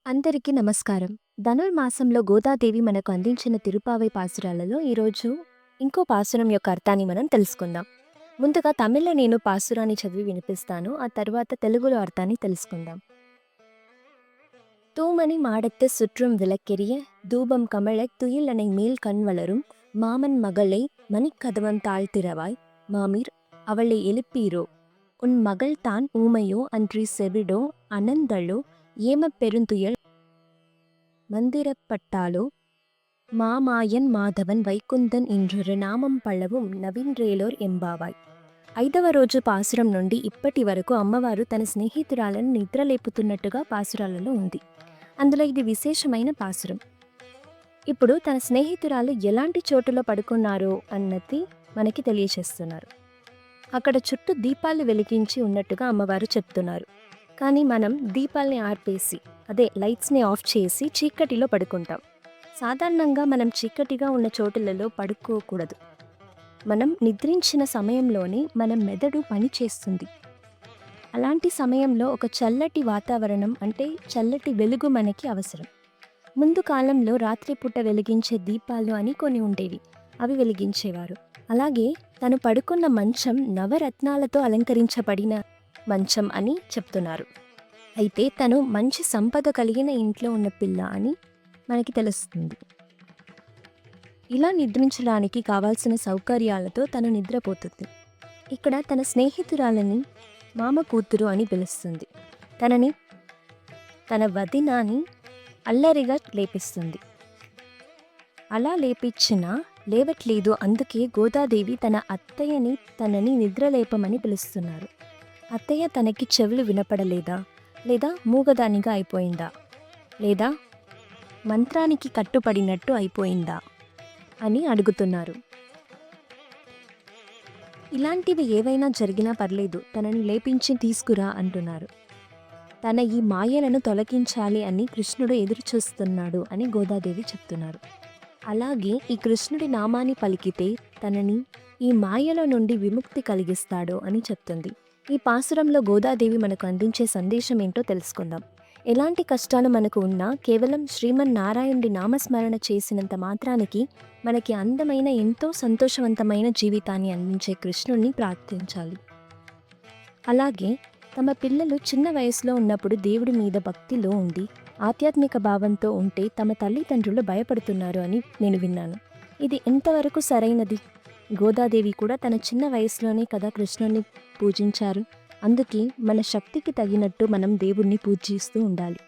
అందరికీ నమస్కారం. ధనుర్మాసంలో గోదాదేవి మనకు అందించిన తిరుపావై పాసురాలలో ఈరోజు ఇంకో పాసురం యొక్క అర్థాన్ని మనం తెలుసుకుందాం. ముందుగా తమిళ్లో నేను పాసురాన్ని చదివి వినిపిస్తాను. ఆ తర్వాత తెలుగులో అర్థాన్ని తెలుసుకుందాం. தூமணி மாடத்து சுற்றும் விளக்கெரிய தூபம் கமழத் துயிலனை மேல் கண் வளரும் மாமன் மகளை மணிக்கதவம் தாழ்த்திரவாய் மாமீர் அவளை எழுப்பீரோ உன் மகள் தான் ஊமையோ அன்றி செவிடோ அனந்தளோ ஏமப் பெருந்துயல் మందిరపట్టాలో మామాయన్ మాధవన్ వైకుందన్ ఇండ్రొరు నామం పళ్ళவும் నవీన్రేలోర్ ఎంబావాయ్. 5వ రోజు పాసురం నుండి ఇప్పటి వరకు అమ్మవారు తన స్నేహితురాలను నిద్రలేపుతున్నట్టుగా పాసురాలలో ఉంది. అందులో ఇది విశేషమైన పాసురం. ఇప్పుడు తన స్నేహితురాలు ఎలాంటి చోటులో పడుకున్నారో అన్నది మనకి తెలియచేస్తున్నారు. అక్కడ చుట్టూ దీపాలు వెలిగించి ఉన్నట్టుగా అమ్మవారు చెప్తున్నారు. కానీ మనం దీపాల్ని ఆర్పేసి లైట్స్ని ఆఫ్ చేసి చీకటిలో పడుకుంటాం. సాధారణంగా మనం చీకటిగా ఉన్న చోటులలో పడుకోకూడదు. మనం నిద్రించిన సమయంలోనే మన మెదడు పని చేస్తుంది. అలాంటి సమయంలో ఒక చల్లటి వాతావరణం అంటే చల్లటి వెలుగు మనకి అవసరం. ముందు కాలంలో రాత్రిపూట వెలిగించే దీపాలు అని కొన్ని ఉండేవి. అవి వెలిగించేవారు. అలాగే తను పడుకున్న మంచం నవరత్నాలతో అలంకరించబడిన మంచం అని చెప్తున్నారు. అయితే తను మంచి సంపద కలిగిన ఇంట్లో ఉన్న పిల్ల అని మనకి తెలుస్తుంది. ఇలా నిద్రించడానికి కావాల్సిన సౌకర్యాలతో తను నిద్రపోతుంది. ఇక్కడ తన స్నేహితురాలని మామ కూతురు అని పిలుస్తుంది. తనని తన వదినాని అల్లరిగా లేపిస్తుంది. అలా లేపించినా లేవట్లేదు. అందుకే గోదాదేవి తన అత్తయ్యని తనని నిద్రలేపమని పిలుస్తున్నారు. అత్తయ్య తనకి చెవులు వినపడలేదా, లేదా మూగదానిగా అయిపోయిందా, లేదా మంత్రానికి కట్టుపడినట్టు అయిపోయిందా అని అడుగుతున్నారు. ఇలాంటివి ఏవైనా జరిగినా పర్లేదు, తనని లేపించి తీసుకురా అంటున్నారు. తన ఈ మాయలను తొలగించాలి అని కృష్ణుడు ఎదురు చూస్తున్నాడు అని గోదాదేవి చెప్తున్నారు. అలాగే ఈ కృష్ణుడి నామాన్ని పలికితే తనని ఈ మాయల నుండి విముక్తి కలిగిస్తాడు అని చెప్తుంది. ఈ పాసురంలో గోదాదేవి మనకు అందించే సందేశం ఏంటో తెలుసుకుందాం. ఎలాంటి కష్టాలు మనకు ఉన్నా కేవలం శ్రీమన్నారాయణుడి నామస్మరణ చేసినంత మాత్రానికి మనకి అందమైన ఎంతో సంతోషవంతమైన జీవితాన్ని అందించే కృష్ణుడిని ప్రార్థించాలి. అలాగే తమ పిల్లలు చిన్న వయసులో ఉన్నప్పుడు దేవుడి మీద భక్తిలో ఉండి ఆధ్యాత్మిక భావంతో ఉంటే తమ తల్లిదండ్రులు భయపడుతున్నారు అని నేను విన్నాను. ఇది ఎంతవరకు సరైనది? గోదాదేవి కూడా తన చిన్న వయసులోనే కదా కృష్ణుడిని పూజించారు. అందుకే మన శక్తికి తగినట్టు మనం దేవుణ్ణి పూజిస్తూ ఉండాలి.